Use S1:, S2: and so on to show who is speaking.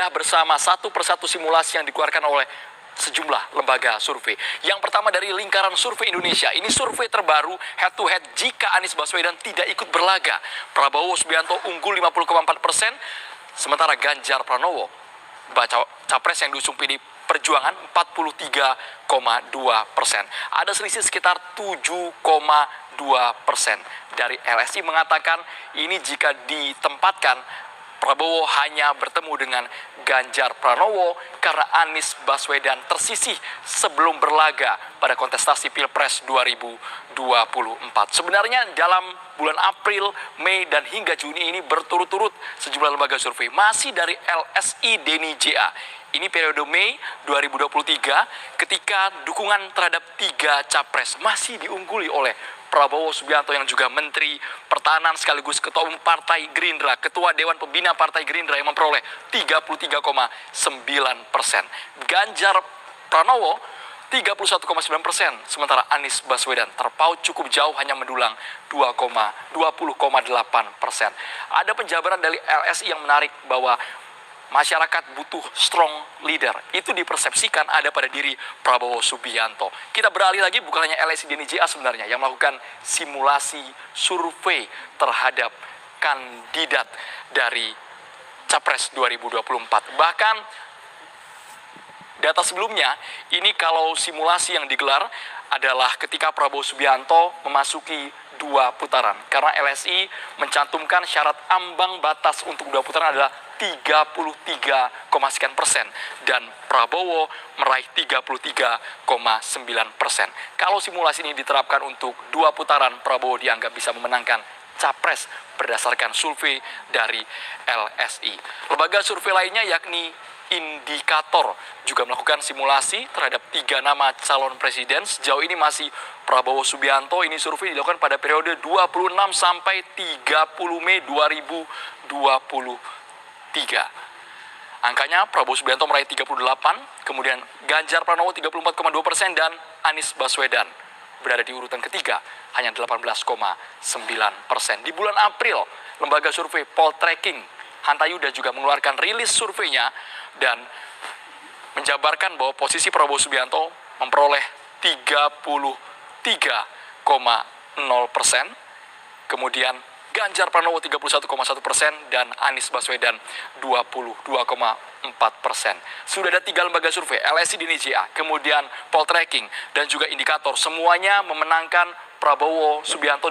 S1: bedah bersama satu persatu simulasi yang dikeluarkan oleh sejumlah lembaga survei. Yang pertama dari Lingkaran Survei Indonesia. Ini survei terbaru head to head jika Anies Baswedan tidak ikut berlaga. Prabowo Subianto unggul 50,4%, sementara Ganjar Pranowo, capres yang diusung PD Perjuangan, 43,2%. Ada selisih sekitar 7,2%. Dari LSI mengatakan ini jika ditempatkan Prabowo hanya bertemu dengan Ganjar Pranowo karena Anies Baswedan tersisih sebelum berlaga pada kontestasi Pilpres 2024. Sebenarnya dalam bulan April, Mei, dan hingga Juni ini berturut-turut sejumlah lembaga survei. Masih dari LSI Denny JA. Ini periode Mei 2023 ketika dukungan terhadap 3 capres masih diungguli oleh Prabowo Subianto yang juga Menteri Pertahanan sekaligus Ketua Umum Partai Gerindra, Ketua Dewan Pembina Partai Gerindra yang memperoleh 33,9%. Ganjar Pranowo 31,9%, sementara Anies Baswedan terpaut cukup jauh hanya mendulang 20,8%. Ada penjabaran dari LSI yang menarik bahwa masyarakat butuh strong leader. Itu dipersepsikan ada pada diri Prabowo Subianto. Kita beralih lagi, bukan hanya LSI Denny JA sebenarnya yang melakukan simulasi survei terhadap kandidat dari Capres 2024. Bahkan data sebelumnya, ini kalau simulasi yang digelar adalah ketika Prabowo Subianto memasuki 2 putaran. Karena LSI mencantumkan syarat ambang batas untuk 2 putaran adalah 33,sekian% dan Prabowo meraih 33,9%. Kalau simulasi ini diterapkan untuk 2 putaran, Prabowo dianggap bisa memenangkan capres berdasarkan survei dari LSI. Lembaga survei lainnya yakni Indikator juga melakukan simulasi terhadap 3 nama calon presiden. Sejauh ini masih Prabowo Subianto. Ini survei dilakukan pada periode 26 sampai 30 Mei 2023. Angkanya Prabowo Subianto meraih 38, kemudian Ganjar Pranowo 34,2% dan Anies Baswedan berada di urutan ketiga hanya 18,9%. Di bulan April, lembaga survei Poltreking Hantayuda juga mengeluarkan rilis surveinya dan menjabarkan bahwa posisi Prabowo Subianto memperoleh 33,0%, kemudian Ganjar Pranowo 31,1% dan Anies Baswedan 22,4%. Sudah ada 3 lembaga survei, LSI Denny JA, kemudian Poltreking dan juga Indikator, semuanya memenangkan Prabowo Subianto